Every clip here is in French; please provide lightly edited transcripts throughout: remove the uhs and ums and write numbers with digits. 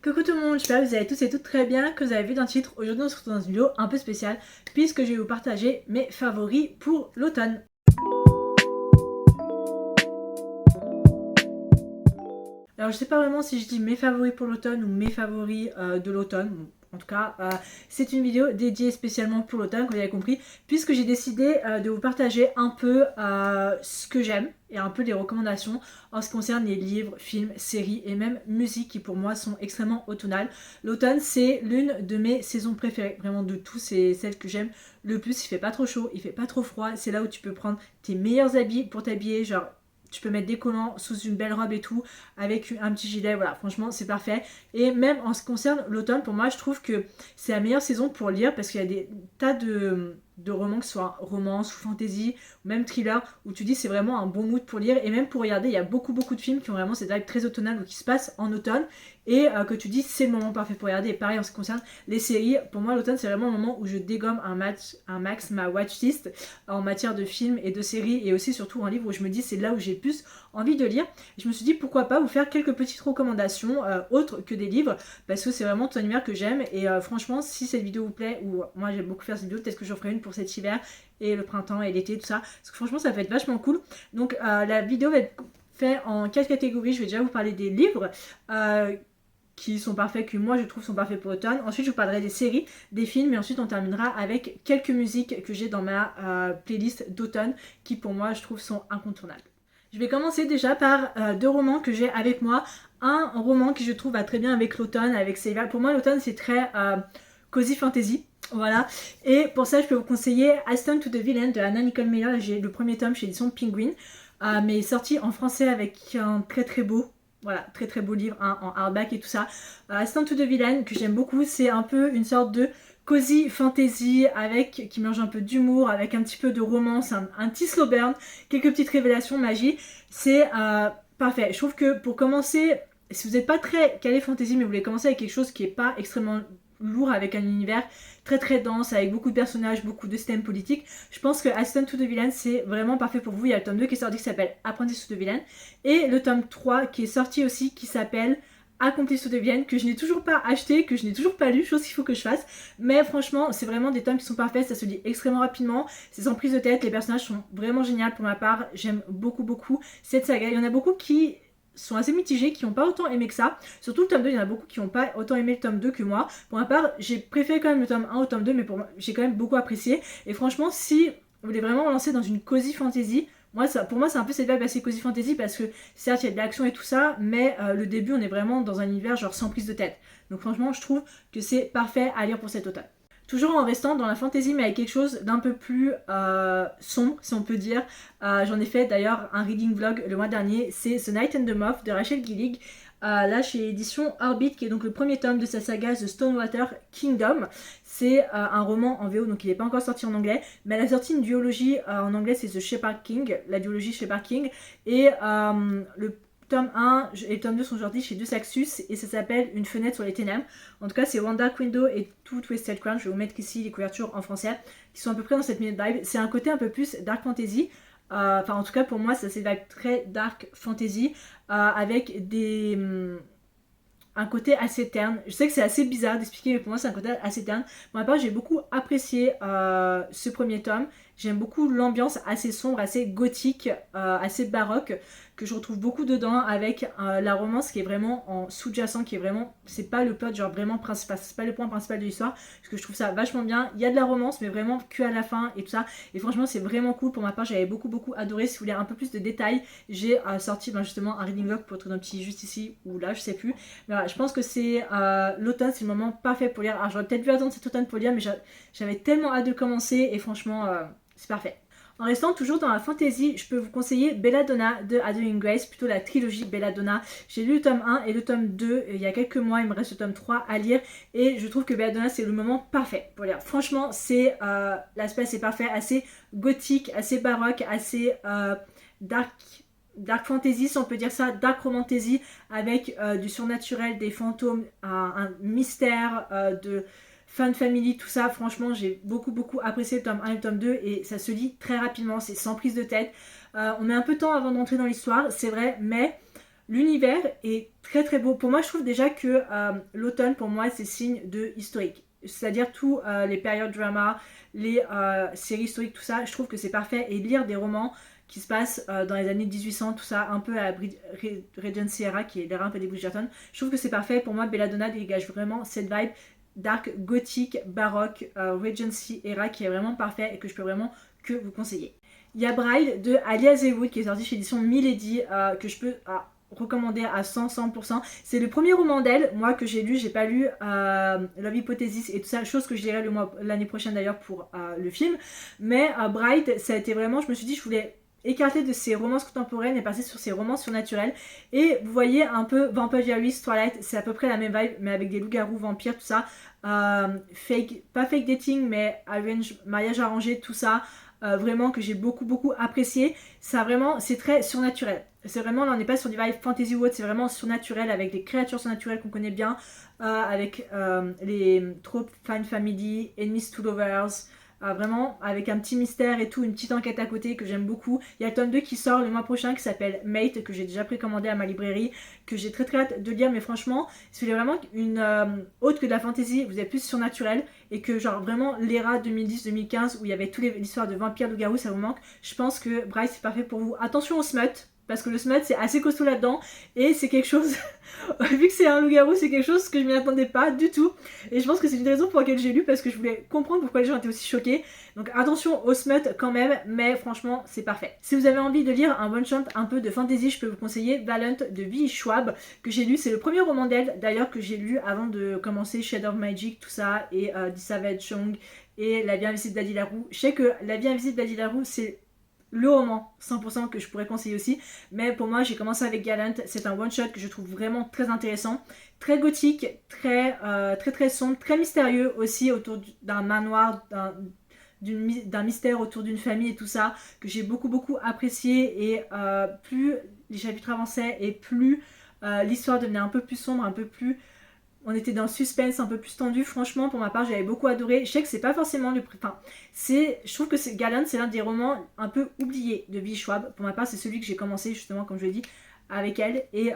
Coucou tout le monde, j'espère que vous allez tous et toutes très bien, que vous avez vu dans le titre. Aujourd'hui on se retrouve dans une vidéo un peu spéciale puisque je vais vous partager mes favoris pour l'automne. Alors je sais pas vraiment si je dis mes favoris pour l'automne ou mes favoris de l'automne. Bon, en tout cas, c'est une vidéo dédiée spécialement pour l'automne, comme vous avez compris, puisque j'ai décidé de vous partager un peu ce que j'aime et un peu des recommandations en ce qui concerne les livres, films, séries et même musique qui pour moi sont extrêmement automnales. L'automne c'est l'une de mes saisons préférées, vraiment de tous, c'est celle que j'aime le plus. Il fait pas trop chaud, il fait pas trop froid, c'est là où tu peux prendre tes meilleurs habits pour t'habiller, genre tu peux mettre des collants sous une belle robe et tout, avec un petit gilet, voilà, franchement c'est parfait. Et même en ce qui concerne l'automne, pour moi je trouve que c'est la meilleure saison pour lire parce qu'il y a des tas de romans, que ce soit romance ou fantasy ou même thriller, où tu dis c'est vraiment un bon mood pour lire. Et même pour regarder, il y a beaucoup de films qui ont vraiment cette vibe très automnale ou qui se passent en automne et que tu dis c'est le moment parfait pour regarder. Et pareil en ce qui concerne les séries, pour moi l'automne c'est vraiment le moment où je dégomme un max ma watchlist en matière de films et de séries, et aussi surtout un livre où je me dis c'est là où j'ai plus envie de lire. Et je me suis dit pourquoi pas vous faire quelques petites recommandations autres que des livres, parce que c'est vraiment ton univers que j'aime. Et franchement si cette vidéo vous plaît, ou moi j'aime beaucoup faire cette vidéo, peut-être que j'en ferai une pour cet hiver et le printemps et l'été, tout ça, parce que franchement ça va être vachement cool. Donc la vidéo va être faite en 4 catégories. Je vais déjà vous parler des livres qui sont parfaits, que moi je trouve sont parfaits pour l'automne. Ensuite je vous parlerai des séries, des films, et ensuite on terminera avec quelques musiques que j'ai dans ma playlist d'automne qui pour moi je trouve sont incontournables. Je vais commencer déjà par deux romans que j'ai avec moi. Un roman qui je trouve va très bien avec l'automne, avec ses vibes. Pour moi l'automne c'est très cozy fantasy, voilà. Et pour ça je peux vous conseiller Assistant to the Villain de Anna Nicole Meyer. J'ai le premier tome chez édition Penguin, mais sorti en français avec un très beau, voilà, très beau livre hein, en hardback et tout ça. Assistant to the Villain que j'aime beaucoup, c'est un peu une sorte de cozy fantasy avec qui mélange un peu d'humour avec un petit peu de romance, un petit slow burn, quelques petites révélations, magie. C'est parfait. Je trouve que pour commencer, si vous n'êtes pas très calé fantasy mais vous voulez commencer avec quelque chose qui n'est pas extrêmement lourd, avec un univers très dense, avec beaucoup de personnages, beaucoup de systèmes politiques, je pense que Assistant to the Villain c'est vraiment parfait pour vous. Il y a le tome 2 qui est sorti qui s'appelle Apprentice to the Villain, et le tome 3 qui est sorti aussi qui s'appelle Accomplice to the Villain, que je n'ai toujours pas acheté, que je n'ai toujours pas lu, chose qu'il faut que je fasse. Mais franchement c'est vraiment des tomes qui sont parfaits, ça se lit extrêmement rapidement, c'est sans prise de tête, les personnages sont vraiment géniaux. Pour ma part j'aime beaucoup cette saga. Il y en a beaucoup qui sont assez mitigés, qui n'ont pas autant aimé que ça. Surtout le tome 2, il y en a beaucoup qui n'ont pas autant aimé le tome 2 que moi. Pour ma part, j'ai préféré quand même le tome 1 au tome 2, mais j'ai quand même beaucoup apprécié. Et franchement, si vous voulez vraiment vous lancer dans une cozy fantasy, pour moi c'est un peu cette vibe assez cozy fantasy, parce que certes il y a de l'action et tout ça, mais le début on est vraiment dans un univers genre sans prise de tête. Donc franchement je trouve que c'est parfait à lire pour cet automne. Toujours en restant dans la fantasy mais avec quelque chose d'un peu plus sombre si on peut dire. J'en ai fait d'ailleurs un reading vlog le mois dernier, c'est The Night and the Moth de Rachel Gillig. Là chez édition Orbit, qui est donc le premier tome de sa saga The Stonewater Kingdom. C'est un roman en VO, donc il n'est pas encore sorti en anglais, mais elle a sorti une duologie en anglais, c'est The Shepherd King, la duologie Shepherd King. Et le tome 1 et le tome 2 sont sortis chez Deux Saxus et ça s'appelle Une fenêtre sur les ténèbres. En tout cas c'est One Dark Window et Two Twisted Crown. Je vais vous mettre ici les couvertures en français qui sont à peu près dans cette minute vibe. C'est un côté un peu plus dark fantasy. Enfin en tout cas pour moi ça c'est vibe très dark fantasy avec des un côté assez terne. Je sais que c'est assez bizarre d'expliquer, mais pour moi c'est un côté assez terne. Pour ma part j'ai beaucoup apprécié ce premier tome. J'aime beaucoup l'ambiance assez sombre, assez gothique, assez baroque, que je retrouve beaucoup dedans, avec la romance qui est vraiment en sous-jacent, qui est vraiment, c'est pas le plot genre vraiment principal, c'est pas le point principal de l'histoire, parce que je trouve ça vachement bien. Il y a de la romance mais vraiment que à la fin et tout ça, et franchement c'est vraiment cool. Pour ma part j'avais beaucoup adoré. Si vous voulez un peu plus de détails, j'ai sorti justement un reading log pour être un petit juste ici ou là, je sais plus, mais voilà, je pense que c'est l'automne, c'est le moment parfait pour lire. Alors j'aurais peut-être dû attendre cet automne pour lire, mais j'avais tellement hâte de commencer, et franchement c'est parfait. En restant toujours dans la fantasy, je peux vous conseiller Belladonna de Adeline Grace, plutôt la trilogie Belladonna. J'ai lu le tome 1 et le tome 2 il y a quelques mois, il me reste le tome 3 à lire, et je trouve que Belladonna c'est le moment parfait pour lire. Franchement c'est l'aspect c'est parfait, assez gothique, assez baroque, assez dark fantasy si on peut dire ça, dark romantasy, avec du surnaturel, des fantômes, un mystère, de fan family, tout ça. Franchement j'ai beaucoup apprécié le tome 1 et le tome 2 et ça se lit très rapidement, c'est sans prise de tête. On met un peu de temps avant d'entrer dans l'histoire, c'est vrai, mais l'univers est très très beau. Pour moi, je trouve déjà que l'automne, pour moi, c'est signe de historique. C'est-à-dire tous les périodes drama, les séries historiques, tout ça, je trouve que c'est parfait. Et lire des romans qui se passent dans les années 1800, tout ça, un peu à Regency Era, qui est l'ère un peu des Bridgerton, je trouve que c'est parfait. Pour moi, Belladonna dégage vraiment cette vibe dark, gothique, baroque, Regency Era, qui est vraiment parfait et que je peux vraiment que vous conseiller. Il y a Bride de Ali Hazelwood qui est sorti chez l'édition Milady, que je peux recommander à 100%. C'est le premier roman d'elle, moi, que j'ai lu. J'ai pas lu Love Hypothesis et tout ça, chose que je lirai l'année prochaine d'ailleurs pour le film. Mais Bride, ça a été vraiment, je me suis dit, je voulais écarter de ces romances contemporaines et passer sur ces romances surnaturelles. Et vous voyez un peu Vampire Diaries, Twilight, c'est à peu près la même vibe, mais avec des loups-garous, vampires, tout ça. Fake, pas fake dating, mais mariage arrangé, tout ça. Vraiment que j'ai beaucoup apprécié. Ça vraiment, c'est très surnaturel. C'est vraiment, là on n'est pas sur du vibe fantasy ou autre, c'est vraiment surnaturel avec des créatures surnaturelles qu'on connaît bien, avec les tropes Fine Family, Enemies to Lovers, vraiment avec un petit mystère et tout, une petite enquête à côté que j'aime beaucoup. Il y a le tome 2 qui sort le mois prochain qui s'appelle Mate, que j'ai déjà précommandé à ma librairie, que j'ai très hâte de lire, mais franchement, si vous voulez vraiment une autre que de la fantasy, vous êtes plus surnaturel et que genre vraiment l'era 2010-2015 où il y avait toutes l'histoire de vampires, loups-garous, ça vous manque, je pense que Bryce c'est parfait pour vous. Attention au smut, parce que le smut c'est assez costaud là-dedans et c'est quelque chose, vu que c'est un loup-garou, c'est quelque chose que je m'y attendais pas du tout et je pense que c'est une raison pour laquelle j'ai lu, parce que je voulais comprendre pourquoi les gens étaient aussi choqués. Donc attention au smut quand même, mais franchement c'est parfait. Si vous avez envie de lire un one shot un peu de fantasy, je peux vous conseiller Valiant de V. Schwab que j'ai lu. C'est le premier roman d'elle d'ailleurs que j'ai lu avant de commencer Shadow of Magic, tout ça, et The Savage Song et La vie invisible d'Adi Larue. Je sais que La vie invisible d'Adi Larue c'est le roman 100% que je pourrais conseiller aussi, mais pour moi j'ai commencé avec Gallant. C'est un one shot que je trouve vraiment très intéressant, très gothique, très sombre, très mystérieux aussi, autour d'un manoir, d'un mystère autour d'une famille et tout ça, que j'ai beaucoup apprécié. Et plus les chapitres avançaient et plus l'histoire devenait un peu plus sombre, un peu plus, on était dans le suspense un peu plus tendu. Franchement, pour ma part, j'avais beaucoup adoré. Je sais que c'est pas forcément le... Enfin, je trouve que Gallant, c'est l'un des romans un peu oubliés de V. Schwab. Pour ma part, c'est celui que j'ai commencé, justement, comme je l'ai dit, avec elle. Et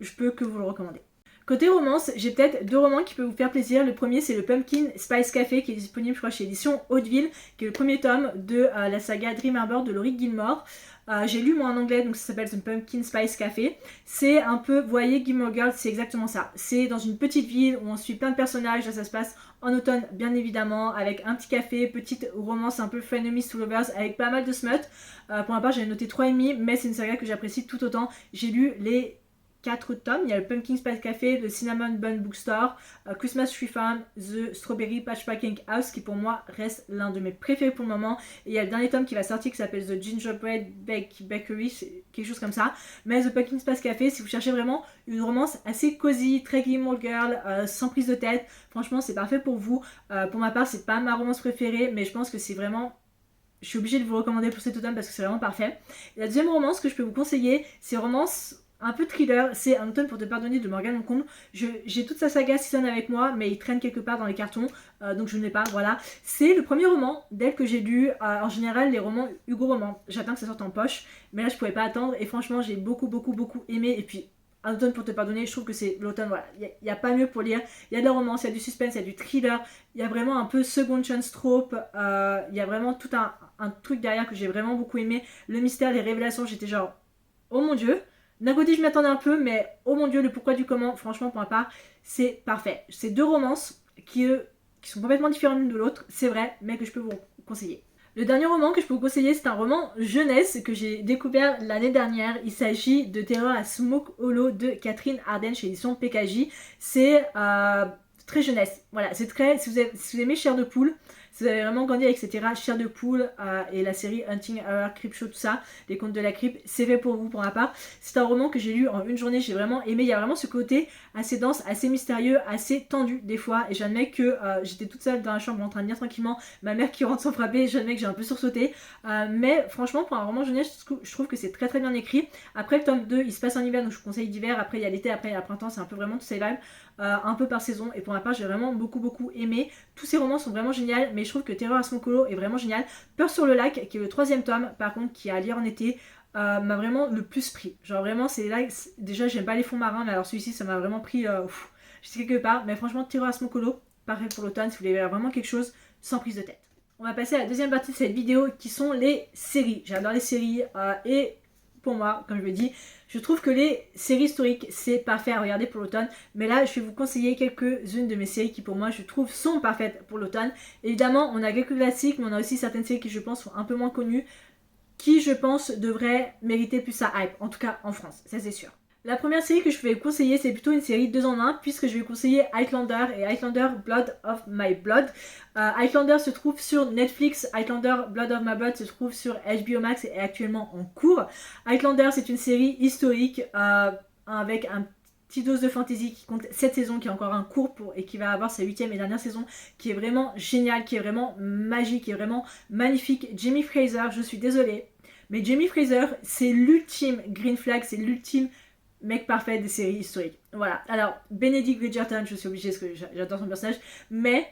je peux que vous le recommander. Côté romance, j'ai peut-être deux romans qui peuvent vous faire plaisir. Le premier, c'est le Pumpkin Spice Café, qui est disponible, je crois, chez édition Hauteville, qui est le premier tome de la saga Dream Harbor de Laurie Gilmore. J'ai lu moi en anglais, donc ça s'appelle The Pumpkin Spice Café. C'est un peu, vous voyez, Gilmore Girls, c'est exactement ça. C'est dans une petite ville où on suit plein de personnages. Là, ça se passe en automne, bien évidemment, avec un petit café, petite romance un peu Frenemies to Lovers, avec pas mal de smut. Pour ma part, j'avais noté 3,5, mais c'est une saga que j'apprécie tout autant. J'ai lu les 4 tomes. Il y a le Pumpkin Spice Café, le Cinnamon Bun Bookstore, Christmas Tree Farm, The Strawberry Patch Packing House, qui pour moi reste l'un de mes préférés pour le moment. Et il y a le dernier tome qui va sortir qui s'appelle The Gingerbread Bakery, c'est quelque chose comme ça. Mais The Pumpkin Spice Café, si vous cherchez vraiment une romance assez cosy, très Gilmore Girl, sans prise de tête, franchement c'est parfait pour vous. Pour ma part, c'est pas ma romance préférée, mais je pense que c'est vraiment... Je suis obligée de vous recommander pour cet automne parce que c'est vraiment parfait. Et la deuxième romance que je peux vous conseiller, c'est romance un peu thriller, c'est Un automne pour te pardonner de Morgane Moncombe. J'ai toute sa saga Season avec moi, mais il traîne quelque part dans les cartons, donc je ne l'ai pas, voilà. C'est le premier roman d'elle que j'ai lu. En général, les romans Hugo Roman, j'attends que ça sorte en poche, mais là je pouvais pas attendre, et franchement j'ai beaucoup aimé. Et puis Un automne pour te pardonner, je trouve que c'est l'automne, voilà, il n'y a pas mieux pour lire. Il y a de la romance, il y a du suspense, il y a du thriller, il y a vraiment un peu second chance trope, il y a vraiment tout un truc derrière que j'ai vraiment beaucoup aimé. Le mystère, les révélations, j'étais genre, oh mon dieu. D'un côté, je m'attendais un peu, mais oh mon dieu, le pourquoi du comment, franchement, pour ma part, c'est parfait. C'est deux romances qui sont complètement différentes l'une de l'autre, c'est vrai, mais que je peux vous conseiller. Le dernier roman que je peux vous conseiller, c'est un roman jeunesse que j'ai découvert l'année dernière. Il s'agit de Terror à Smoke Hollow de Catherine Arden chez édition PKJ. C'est très jeunesse, voilà, c'est très... Si vous aimez Chair de poule, si vous avez vraiment grandi avec etc. Chair de poule et la série Hunting Hour, Creepshow, tout ça, les contes de la crypte, c'est fait pour vous pour ma part. C'est un roman que j'ai lu en une journée, j'ai vraiment aimé. Il y a vraiment ce côté assez dense, assez mystérieux, assez tendu des fois. Et j'admets que j'étais toute seule dans la chambre en train de lire tranquillement, ma mère qui rentre sans frapper, j'admets que j'ai un peu sursauté. Mais franchement, pour un roman jeunesse, je trouve que c'est très bien écrit. Après le tome 2, il se passe en hiver, donc je vous conseille d'hiver. Après il y a l'été, après il y a le printemps, c'est un peu vraiment tous ces vibes. Un peu par saison, et pour ma part j'ai vraiment beaucoup aimé. Tous ces romans sont vraiment géniaux, mais je trouve que Terror à Smoke Hollow est vraiment génial. Peur sur le lac, qui est le 3e tome, par contre, qui est à lire en été, m'a vraiment le plus pris. Genre vraiment, c'est là, déjà j'aime pas les fonds marins, mais alors celui-ci ça m'a vraiment pris, je sais quelque part. Mais franchement, Tiro Asmokolo, parfait pour l'automne si vous voulez vraiment quelque chose sans prise de tête. On va passer à la deuxième partie de cette vidéo qui sont les séries. J'adore les séries et pour moi, comme je le dis, je trouve que les séries historiques c'est parfait à regarder pour l'automne. Mais là, je vais vous conseiller quelques-unes de mes séries qui pour moi je trouve sont parfaites pour l'automne. Évidemment, on a quelques classiques, mais on a aussi certaines séries qui je pense sont un peu moins connues, qui je pense devraient mériter plus sa hype, en tout cas en France, ça c'est sûr. La première série que je vais vous conseiller, c'est plutôt une série 2 en 1, puisque je vais vous conseiller Outlander et Outlander Blood of My Blood. Outlander se trouve sur Netflix, Outlander Blood of My Blood se trouve sur HBO Max et est actuellement en cours. Outlander, c'est une série historique avec un petit dose de fantasy qui compte 7 saisons, qui est encore un cours et qui va avoir sa 8e et dernière saison, qui est vraiment génial, qui est vraiment magique, qui est vraiment magnifique. Jamie Fraser, je suis désolée, mais Jamie Fraser, c'est l'ultime green flag, c'est l'ultime mec parfait des séries historiques. Voilà. Alors, Benedict Bridgerton, je suis obligée parce que j'adore son personnage, mais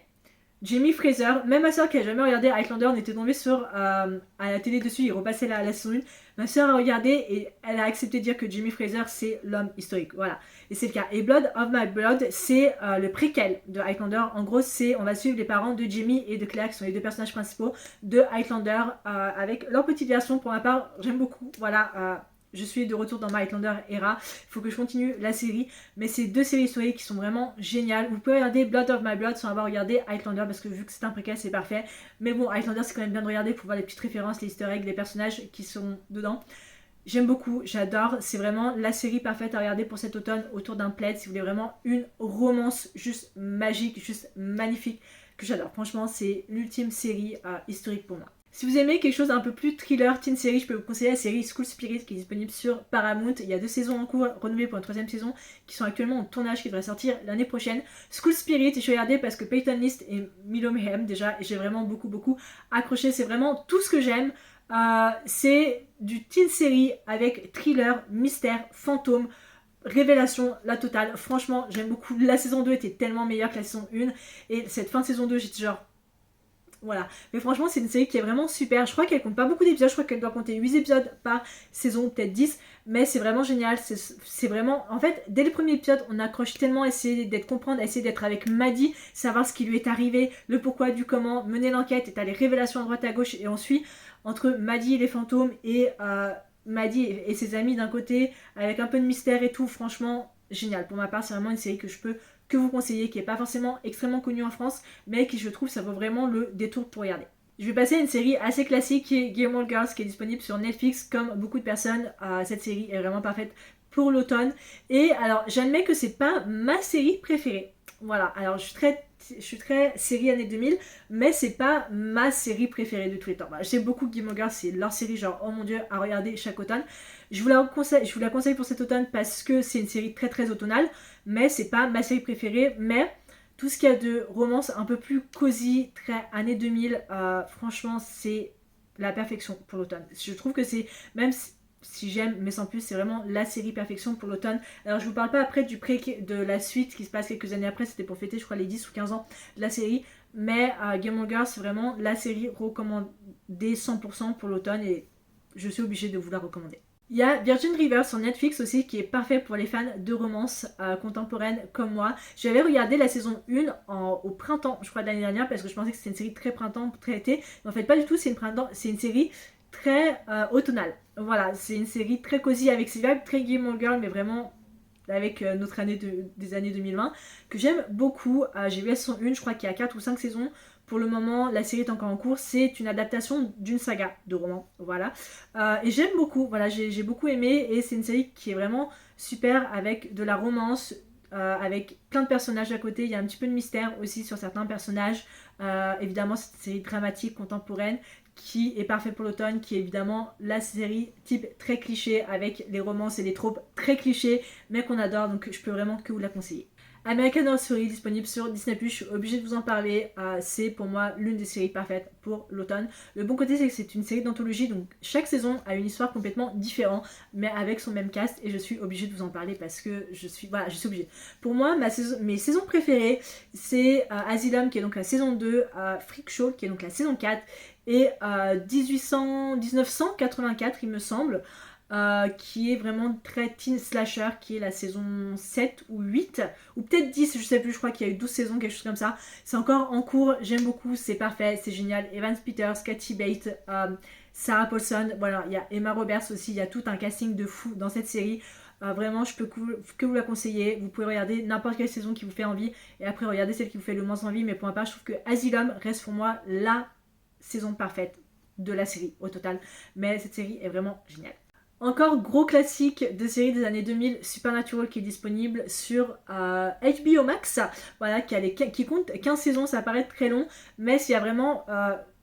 Jamie Fraser, même ma soeur qui a jamais regardé Outlander, on était tombée sur à la télé dessus, il repassait la saison 1. Ma soeur a regardé et elle a accepté de dire que Jamie Fraser c'est l'homme historique. Voilà. Et c'est le cas. Et Blood of My Blood, c'est le préquel de Outlander. En gros, on va suivre les parents de Jamie et de Claire, qui sont les deux personnages principaux de Outlander, avec leur petite version. Pour ma part, j'aime beaucoup. Voilà. Je suis de retour dans ma Outlander era. Il faut que je continue la série. Mais c'est deux séries historiques qui sont vraiment géniales. Vous pouvez regarder Blood of My Blood sans avoir regardé Outlander, parce que vu que c'est un préquel, c'est parfait. Mais bon, Outlander, c'est quand même bien de regarder pour voir les petites références, les easter eggs, les personnages qui sont dedans. J'aime beaucoup, j'adore. C'est vraiment la série parfaite à regarder pour cet automne autour d'un plaid. Si vous voulez vraiment une romance juste magique, juste magnifique, que j'adore. Franchement, c'est l'ultime série historique pour moi. Si vous aimez quelque chose d'un peu plus thriller, teen série, je peux vous conseiller la série School Spirit qui est disponible sur Paramount. Il y a 2 saisons en cours, renouvelées pour une 3e saison, qui sont actuellement en tournage, qui devrait sortir l'année prochaine. School Spirit, je suis regardée parce que Peyton List et Milo Mayhem déjà, et j'ai vraiment beaucoup accroché. C'est vraiment tout ce que j'aime. C'est du teen série avec thriller, mystère, fantôme, révélation, la totale. Franchement, j'aime beaucoup. La saison 2 était tellement meilleure que la saison 1. Et cette fin de saison 2, j'étais genre... Voilà. Mais franchement, c'est une série qui est vraiment super. Je crois qu'elle compte pas beaucoup d'épisodes. Je crois qu'elle doit compter 8 épisodes par saison, peut-être 10. Mais c'est vraiment génial. C'est vraiment... En fait, dès le premier épisode, on accroche tellement à essayer d'être comprendre, à essayer d'être avec Maddie, savoir ce qui lui est arrivé, le pourquoi, du comment, mener l'enquête, et t'as les révélations à droite à gauche. Et on suit entre Maddie et les fantômes et Maddie et ses amis d'un côté, avec un peu de mystère et tout. Franchement, génial. Pour ma part, c'est vraiment une série que je peux que vous conseiller, qui n'est pas forcément extrêmement connue en France, mais qui je trouve ça vaut vraiment le détour pour regarder. Je vais passer à une série assez classique qui est Gilmore Girls, qui est disponible sur Netflix. Comme beaucoup de personnes, cette série est vraiment parfaite pour l'automne. Et alors, j'admets que c'est pas ma série préférée. Voilà, alors je suis très série années 2000, mais c'est pas ma série préférée de tous les temps. Voilà, j'aime beaucoup Gilmore Girls, c'est leur série genre oh mon dieu à regarder chaque automne. Je vous la conseille pour cet automne parce que c'est une série très automnale, mais c'est pas ma série préférée. Mais tout ce qu'il y a de romance un peu plus cosy, très années 2000, franchement c'est la perfection pour l'automne. Je trouve que c'est, même si j'aime, mais sans plus, c'est vraiment la série perfection pour l'automne. Alors je vous parle pas après de la suite qui se passe quelques années après, c'était pour fêter je crois les 10 ou 15 ans de la série, mais Gilmore Girls c'est vraiment la série recommandée 100% pour l'automne et je suis obligée de vous la recommander. Il y a Virgin River sur Netflix aussi qui est parfait pour les fans de romance contemporaine comme moi. J'avais regardé la saison 1 au printemps je crois de l'année dernière parce que je pensais que c'était une série très printemps, très été, mais en fait pas du tout, c'est une série très automnale. Voilà, c'est une série très cosy avec ses vibes, très Gilmore Girl, mais vraiment avec notre année des années 2020, que j'aime beaucoup. J'ai vu la saison 1, je crois qu'il y a 4 ou 5 saisons. Pour le moment, la série est encore en cours. C'est une adaptation d'une saga de roman. Voilà. Et j'aime beaucoup. Voilà, j'ai beaucoup aimé. Et c'est une série qui est vraiment super avec de la romance, avec plein de personnages à côté. Il y a un petit peu de mystère aussi sur certains personnages. Évidemment, c'est une série dramatique, contemporaine, qui est parfait pour l'automne, qui est évidemment la série type très cliché, avec les romances et les tropes très clichés, mais qu'on adore, donc je peux vraiment que vous la conseiller. American Horror Story, disponible sur Disney+, je suis obligée de vous en parler, c'est pour moi l'une des séries parfaites pour l'automne. Le bon côté c'est que c'est une série d'anthologie, donc chaque saison a une histoire complètement différente, mais avec son même cast, et je suis obligée de vous en parler parce que je suis obligée. Pour moi, mes saisons préférées, c'est Asylum, qui est donc la saison 2, Freak Show, qui est donc la saison 4, et 1984 il me semble. qui est vraiment très teen slasher, qui est la saison 7 ou 8, ou peut-être 10, je sais plus, je crois qu'il y a eu 12 saisons, quelque chose comme ça. C'est encore en cours, j'aime beaucoup, c'est parfait, c'est génial. Evans Peters, Kathy Bates, Sarah Paulson, voilà, il y a Emma Roberts aussi, il y a tout un casting de fou dans cette série. Vraiment, je peux que vous la conseiller. Vous pouvez regarder n'importe quelle saison qui vous fait envie et après regarder celle qui vous fait le moins envie. Mais pour ma part, je trouve que Asylum reste pour moi la saison parfaite de la série au total. Mais cette série est vraiment géniale. Encore gros classique de série des années 2000, Supernatural, qui est disponible sur HBO Max. Voilà, qui compte 15 saisons, ça paraît très long. Mais s'il y a vraiment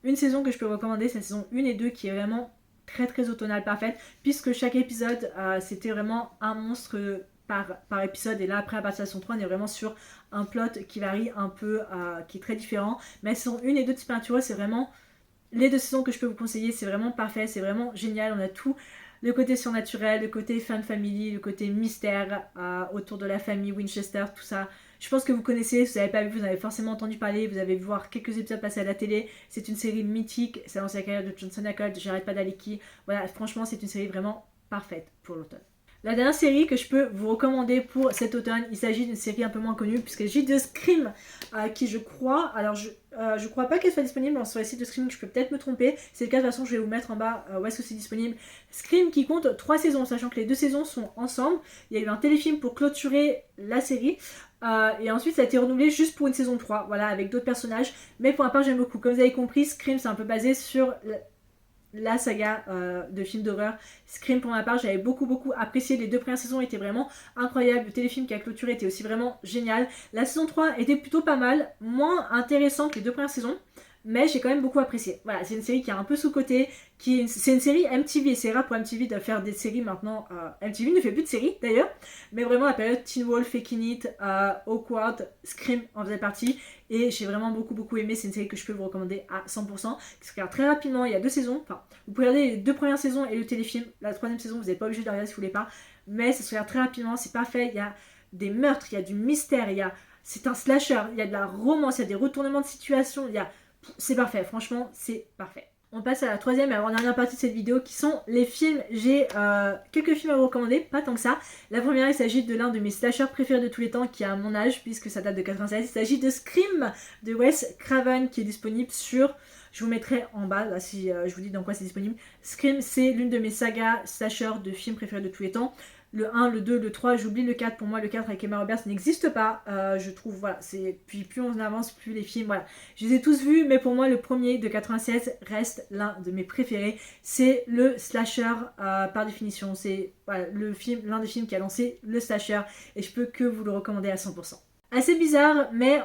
une saison que je peux recommander, c'est la saison 1 et 2 qui est vraiment très automnale, parfaite, puisque chaque épisode c'était vraiment un monstre par épisode, et là après à partir de la saison 3 on est vraiment sur un plot qui varie un peu, qui est très différent. Mais la saison 1 et 2 de Supernatural, c'est vraiment les deux saisons que je peux vous conseiller, c'est vraiment parfait, c'est vraiment génial, on a tout. Le côté surnaturel, le côté fan family, le côté mystère autour de la famille Winchester, tout ça. Je pense que vous connaissez, si vous n'avez pas vu, vous en avez forcément entendu parler, vous avez vu voir quelques épisodes passer à la télé. C'est une série mythique, c'est l'ancienne carrière de Johnson Ackles, de Jared Padalecki. Voilà, franchement, c'est une série vraiment parfaite pour l'automne. La dernière série que je peux vous recommander pour cet automne, il s'agit d'une série un peu moins connue, puisqu'il s'agit de Scream, qui je crois, alors je crois pas qu'elle soit disponible sur les sites de Scream, je peux peut-être me tromper, c'est le cas, de toute façon je vais vous mettre en bas où est-ce que c'est disponible. Scream qui compte 3 saisons, sachant que les 2 saisons sont ensemble, il y a eu un téléfilm pour clôturer la série, et ensuite ça a été renouvelé juste pour une saison 3, voilà, avec d'autres personnages, mais pour ma part j'aime beaucoup. Comme vous avez compris, Scream c'est un peu basé sur la saga de films d'horreur. Scream pour ma part, j'avais beaucoup apprécié. Les 2 premières saisons étaient vraiment incroyables. Le téléfilm qui a clôturé était aussi vraiment génial. La saison 3 était plutôt pas mal, moins intéressant que les 2 premières saisons, mais j'ai quand même beaucoup apprécié. Voilà, c'est une série qui est un peu sous-cotée, c'est une série MTV, c'est rare pour MTV de faire des séries maintenant. MTV ne fait plus de séries d'ailleurs, mais vraiment la période Teen Wolf, Faking It, Awkward, Scream en faisait partie, et j'ai vraiment beaucoup aimé. C'est une série que je peux vous recommander à 100%, qui se regarde très rapidement, il y a 2 saisons, enfin vous pouvez regarder les 2 premières saisons et le téléfilm, la 3e saison vous n'êtes pas obligé de la regarder si vous voulez pas, mais ça se regarde très rapidement, c'est parfait, il y a des meurtres, il y a du mystère, c'est un slasher, il y a de la romance, il y a des retournements de situation, c'est parfait, franchement, c'est parfait. On passe à la 3e et avant-dernière partie de cette vidéo qui sont les films. J'ai quelques films à vous recommander, pas tant que ça. La première, il s'agit de l'un de mes slashers préférés de tous les temps qui a mon âge puisque ça date de 96. Il s'agit de Scream de Wes Craven qui est disponible sur... Je vous mettrai en bas là si je vous dis dans quoi c'est disponible. Scream, c'est l'une de mes sagas slasher de films préférés de tous les temps. Le 1, le 2, le 3, j'oublie le 4, pour moi le 4 avec Emma Roberts n'existe pas, je trouve, voilà, puis plus on avance, plus les films, voilà, je les ai tous vus, mais pour moi le premier de 96 reste l'un de mes préférés, c'est le slasher par définition, c'est voilà, l'un des films qui a lancé le slasher, et je peux que vous le recommander à 100%. Assez bizarre, mais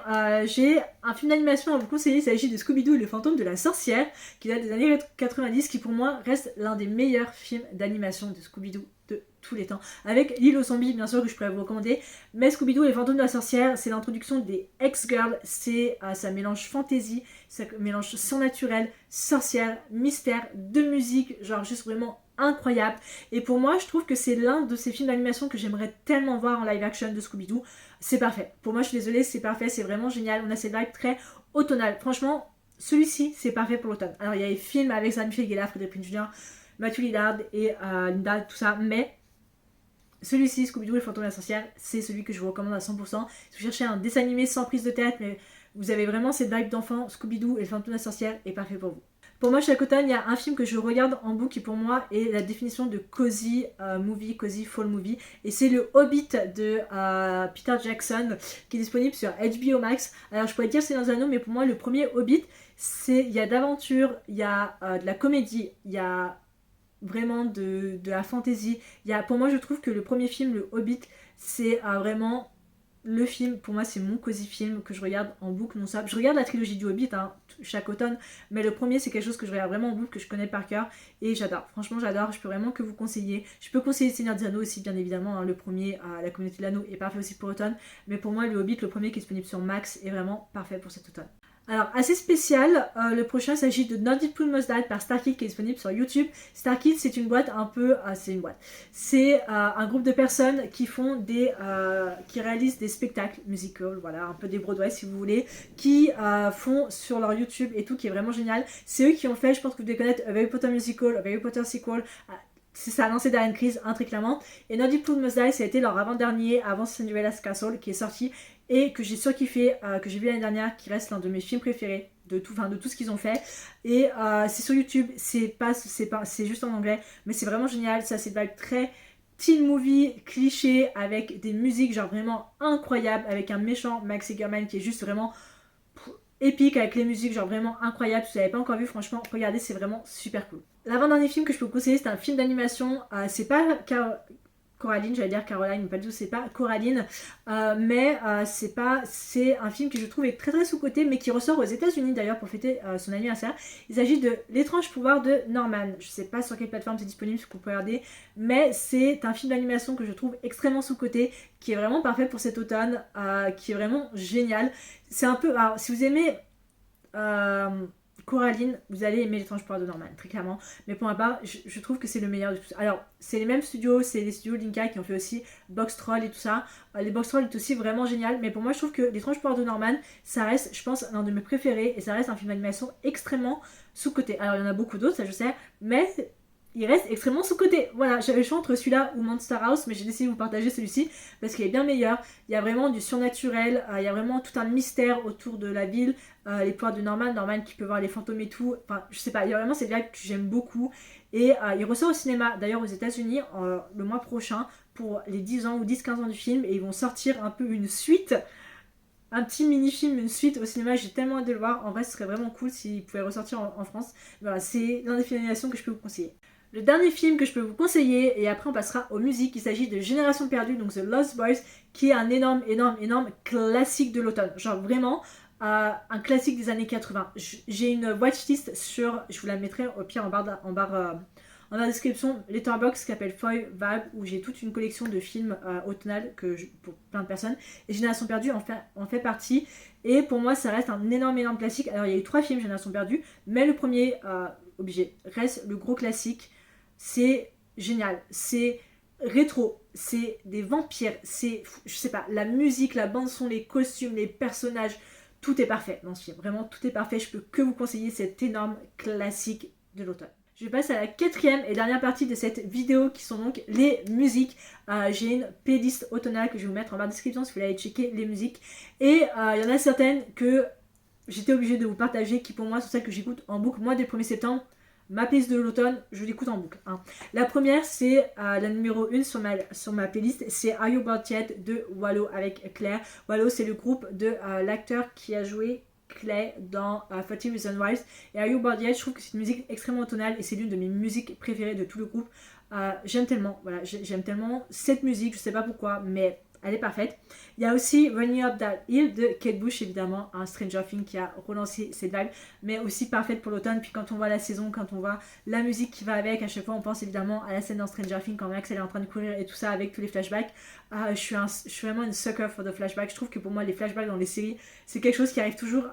j'ai un film d'animation à vous conseiller, il s'agit de Scooby-Doo et le fantôme de la sorcière, qui date des années 90, qui pour moi reste l'un des meilleurs films d'animation de Scooby-Doo de tous les temps. Avec l'île aux zombies, bien sûr, que je pourrais vous recommander, mais Scooby-Doo et les fantômes de la sorcière, c'est l'introduction des X-Girls, ça mélange fantasy, ça mélange surnaturel, sorcière, mystère, de musique, genre juste vraiment incroyable. Et pour moi, je trouve que c'est l'un de ces films d'animation que j'aimerais tellement voir en live action de Scooby-Doo. C'est parfait. Pour moi, je suis désolée, c'est parfait, c'est vraiment génial. On a cette vibe très automnale. Franchement, celui-ci, c'est parfait pour l'automne. Alors, il y a les films avec Sarah Michelle Gellar, Frédéric Prinze Jr., Matthew Lillard et Linda, tout ça, mais celui-ci, Scooby-Doo et le fantôme de la sorcière, c'est celui que je vous recommande à 100%. Si vous cherchez un dessin animé sans prise de tête, mais vous avez vraiment cette vibe d'enfant, Scooby-Doo et le fantôme de la sorcière est parfait pour vous. Pour moi, chaque automne, il y a un film que je regarde en boucle qui pour moi est la définition de cozy movie, cozy fall movie. Et c'est le Hobbit de Peter Jackson qui est disponible sur HBO Max. Alors je pourrais dire c'est dans un an, mais pour moi le premier Hobbit, il y a d'aventure, il y a de la comédie, il y a vraiment de la fantaisie. Pour moi je trouve que le premier film, le Hobbit, c'est vraiment... Le film, pour moi, c'est mon cosy film que je regarde en boucle non-stop. Je regarde la trilogie du Hobbit chaque automne, mais le premier, c'est quelque chose que je regarde vraiment en boucle, que je connais par cœur, et j'adore. Franchement, j'adore. Je peux vraiment que vous conseiller. Je peux conseiller Seigneur des Anneaux aussi, bien évidemment. Le premier, La Communauté de l'Anneau, est parfait aussi pour l'automne, mais pour moi, le Hobbit, le premier qui est disponible sur Max, est vraiment parfait pour cet automne. Alors, assez spécial, le prochain s'agit de Not It Plum Must Die par Starkid qui est disponible sur YouTube. Starkid, c'est une boîte un peu... c'est un groupe de personnes qui qui réalisent des spectacles musicals, voilà, un peu des Broadway si vous voulez, qui font sur leur YouTube et tout, qui est vraiment génial. C'est eux qui ont fait, je pense que vous devez connaître, A Harry Potter Musical, A Harry Potter Sequel, ça a lancé Darren Criss, très clairement. Et Naughty Plum Must Die, ça a été leur avant-dernier, avant Cinderella's Castle, qui est sorti et que j'ai surkiffé, que j'ai vu l'année dernière, qui reste l'un de mes films préférés de tout ce qu'ils ont fait. Et c'est sur YouTube, c'est juste en anglais, mais c'est vraiment génial. Ça, c'est vibe très teen movie, cliché, avec des musiques genre vraiment incroyables, avec un méchant Max Sigerman qui est juste vraiment épique, avec les musiques genre vraiment incroyables. Si vous l'avez pas encore vu, franchement, regardez, c'est vraiment super cool. L'avant-dernier film que je peux vous conseiller, c'est un film d'animation. C'est pas Coraline, j'allais dire Caroline, mais pas du tout, c'est pas Coraline, mais c'est un film que je trouve est très très sous-coté, mais qui ressort aux États-Unis d'ailleurs pour fêter son anniversaire. Il s'agit de L'étrange pouvoir de Norman. Je sais pas sur quelle plateforme c'est disponible, ce que vous pouvez regarder, mais c'est un film d'animation que je trouve extrêmement sous-coté, qui est vraiment parfait pour cet automne, qui est vraiment génial. C'est un peu, alors si vous aimez Coraline, vous allez aimer L'étrange pouvoir de Norman, très clairement. Mais pour ma part, je trouve que c'est le meilleur de tout ça. Alors, c'est les mêmes studios, c'est les studios Linka qui ont fait aussi Box Troll et tout ça. Les Box Troll est aussi vraiment génial. Mais pour moi, je trouve que L'étrange pouvoir de Norman, ça reste, je pense, l'un de mes préférés. Et ça reste un film d'animation extrêmement sous-coté. Alors, il y en a beaucoup d'autres, ça je sais. Mais il reste extrêmement sous-coté. Voilà, j'avais le choix entre celui-là ou Monster House, mais j'ai décidé de vous partager celui-ci parce qu'il est bien meilleur. Il y a vraiment du surnaturel, il y a vraiment tout un mystère autour de la ville, les pouvoirs de Norman qui peut voir les fantômes et tout. Enfin, je sais pas, il y a vraiment cette vibe que j'aime beaucoup. Et il ressort au cinéma, d'ailleurs aux États-Unis le mois prochain pour les 10 ans ou 10-15 ans du film. Et ils vont sortir un peu une suite. Un petit mini-film, une suite au cinéma, j'ai tellement hâte de le voir. En vrai, ce serait vraiment cool s'ils pouvaient ressortir en France. Voilà, c'est l'un des films d'animation que je peux vous conseiller. Le dernier film que je peux vous conseiller, et après on passera aux musiques, il s'agit de Génération Perdue, donc The Lost Boys, qui est un énorme classique de l'automne. Genre vraiment un classique des années 80. J'ai une watchlist sur, je vous la mettrai au pire en barre de description, Letterboxd qui s'appelle Foy Vibe, où j'ai toute une collection de films automnal pour plein de personnes. Et Génération Perdue en fait partie. Et pour moi, ça reste un énorme classique. Alors il y a eu 3 films Génération Perdue, mais le premier, obligé, reste le gros classique. C'est génial, c'est rétro, c'est des vampires, c'est, je sais pas, la musique, la bande son, les costumes, les personnages, tout est parfait dans ce film, vraiment tout est parfait. Je peux que vous conseiller cet énorme classique de l'automne. Je passe à la 4e et dernière partie de cette vidéo qui sont donc les musiques. J'ai une playlist automnale que je vais vous mettre en barre de description si vous voulez aller checker les musiques. Et il y en a certaines que j'étais obligée de vous partager qui pour moi sont celles que j'écoute en boucle. Moi dès le 1er septembre, ma playlist de l'automne, je l'écoute en boucle. La première, c'est la numéro 1 sur ma playlist, c'est Are You Bored Yet de Wallow avec Claire. Wallow, c'est le groupe de l'acteur qui a joué Clay dans 30 Reasons Why. Et Are You Bored Yet, je trouve que c'est une musique extrêmement tonale et c'est l'une de mes musiques préférées de tout le groupe. J'aime tellement, voilà, j'aime tellement cette musique, je sais pas pourquoi, mais elle est parfaite. Il y a aussi Running Up That Hill de Kate Bush, évidemment, un Stranger Things qui a relancé cette vibe, mais aussi parfaite pour l'automne. Puis quand on voit la saison, quand on voit la musique qui va avec, à chaque fois on pense évidemment à la scène dans Stranger Things quand Max elle est en train de courir et tout ça avec tous les flashbacks. Je suis vraiment une sucker for the flashbacks. Je trouve que pour moi les flashbacks dans les séries, c'est quelque chose qui arrive toujours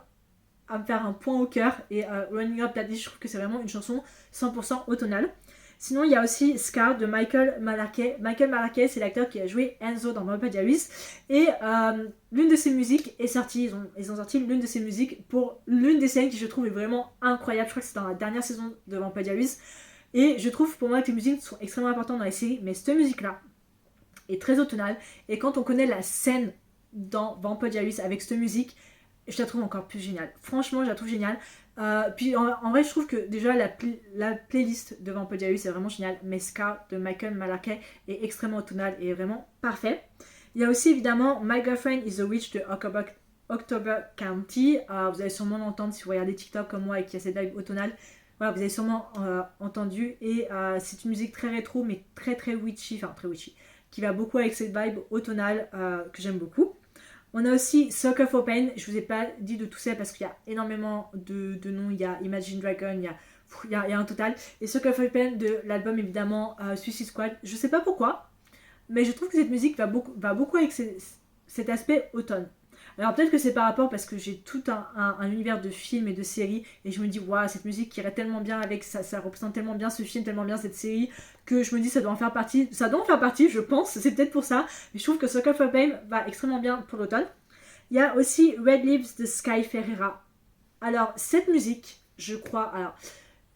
à me faire un point au cœur. Et Running Up That Hill, je trouve que c'est vraiment une chanson 100% automnale. Sinon, il y a aussi Scar de Michael Malarkey. Michael Malarkey, c'est l'acteur qui a joué Enzo dans Vampire Diaries. Et l'une de ses musiques est sortie. Ils ont sorti l'une de ses musiques pour l'une des scènes qui, je trouve, est vraiment incroyable. Je crois que c'est dans la dernière saison de Vampire Diaries. Et je trouve pour moi que les musiques sont extrêmement importantes dans les séries. Mais cette musique-là est très automnale. Et quand on connaît la scène dans Vampire Diaries avec cette musique, je la trouve encore plus géniale. Franchement, je la trouve géniale. Puis en vrai, je trouve que déjà la playlist de Vampire Diaries c'est vraiment génial. Mais Scar de Michael Malarkey est extrêmement automnale et vraiment parfait. Il y a aussi évidemment My Girlfriend is a Witch de October County. Vous allez sûrement l'entendre si vous regardez TikTok comme moi et qu'il y a cette vibe automnale. Voilà, vous avez sûrement entendu. Et c'est une musique très rétro mais très witchy, enfin très witchy, qui va beaucoup avec cette vibe automnale que j'aime beaucoup. On a aussi Sucker for Pain, je vous ai pas dit de tout ça parce qu'il y a énormément de noms, il y a Imagine Dragon, il y a un total. Et Sucker for Pain de l'album évidemment Suicide Squad, je sais pas pourquoi, mais je trouve que cette musique va beaucoup avec cet aspect automne. Alors peut-être que c'est par rapport parce que j'ai tout un univers de films et de séries et je me dis waouh, cette musique qui irait tellement bien avec ça représente tellement bien ce film, tellement bien cette série que je me dis ça doit en faire partie, je pense, c'est peut-être pour ça, mais je trouve que Sucker for Pain va extrêmement bien pour l'automne. Il y a aussi Red Leaves de Sky Ferreira. Alors cette musique, je crois, alors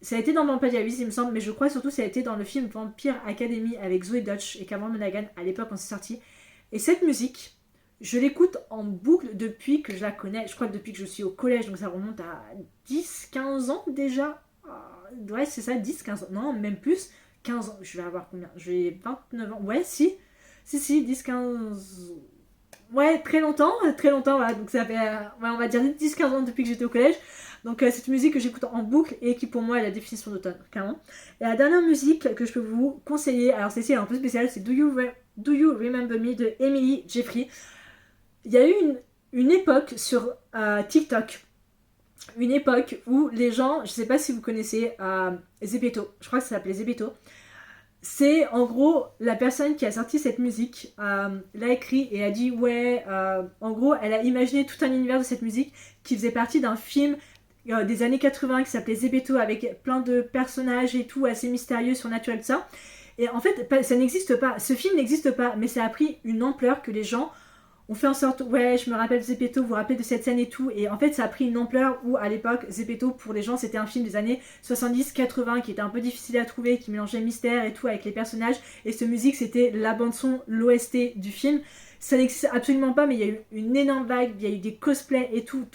Ça a été dans Vampire Diaries, il me semble, mais je crois surtout ça a été dans le film Vampire Academy avec Zoe Dutch et Cameron Monaghan à l'époque quand c'est sorti. Et cette musique, je l'écoute en boucle depuis que je la connais. Je crois que depuis que je suis au collège, donc ça remonte à 10-15 ans déjà. Ouais, c'est ça, 10-15 ans. Non, même plus. 15 ans. Je vais avoir combien? Je vais 29 ans. Ouais, si. Si, 10-15... Ouais, très longtemps, voilà. Donc ça fait, ouais, on va dire 10-15 ans depuis que j'étais au collège. Donc c'est une musique que j'écoute en boucle et qui pour moi est la définition d'automne, clairement. Et la dernière musique que je peux vous conseiller, alors celle-ci est un peu spéciale, c'est Do You Remember Me de Emily Jeffrey. Il y a eu une époque sur TikTok, une époque où les gens, je sais pas si vous connaissez Zepeto, je crois que ça s'appelait Zepeto. C'est en gros la personne qui a sorti cette musique, l'a écrit et a dit ouais, en gros elle a imaginé tout un univers de cette musique qui faisait partie d'un film des années 80 qui s'appelait Zepeto avec plein de personnages et tout assez mystérieux, surnaturel, tout ça. Et en fait ça n'existe pas, ce film n'existe pas, mais ça a pris une ampleur que les gens on fait en sorte, ouais, je me rappelle Zepeto, vous vous rappelez de cette scène et tout, et en fait ça a pris une ampleur où à l'époque, Zepeto pour les gens c'était un film des années 70-80 qui était un peu difficile à trouver, qui mélangeait mystère et tout avec les personnages, et cette musique c'était la bande son, l'OST du film. Ça n'existe absolument pas, mais il y a eu une énorme vague, il y a eu des cosplays et tout.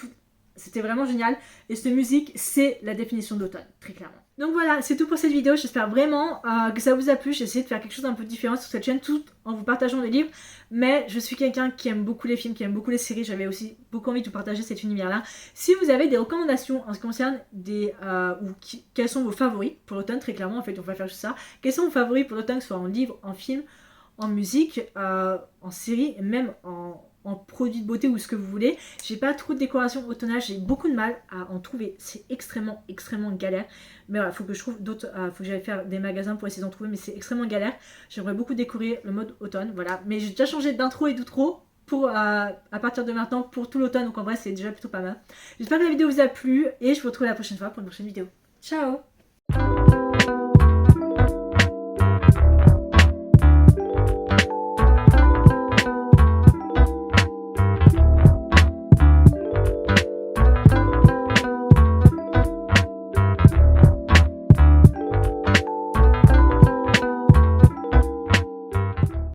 C'était vraiment génial, et cette musique c'est la définition d'automne, très clairement. Donc voilà, c'est tout pour cette vidéo, j'espère vraiment que ça vous a plu. J'ai essayé de faire quelque chose d'un peu différent sur cette chaîne, tout en vous partageant des livres, mais je suis quelqu'un qui aime beaucoup les films, qui aime beaucoup les séries, j'avais aussi beaucoup envie de vous partager cet univers-là. Si vous avez des recommandations en ce qui concerne quels sont vos favoris pour l'automne, très clairement, en fait on va faire juste ça, quels sont vos favoris pour l'automne, que ce soit en livre, en film, en musique, en série, et même en produits de beauté ou ce que vous voulez. J'ai pas trop de décoration automnale, j'ai beaucoup de mal à en trouver, c'est extrêmement galère, mais voilà, faut que je trouve d'autres, faut que j'aille faire des magasins pour essayer d'en trouver, mais c'est extrêmement galère. J'aimerais beaucoup découvrir le mode automne, voilà, mais j'ai déjà changé d'intro et d'outro pour à partir de maintenant pour tout l'automne, donc en vrai c'est déjà plutôt pas mal. J'espère que la vidéo vous a plu et je vous retrouve la prochaine fois pour une prochaine vidéo. Ciao.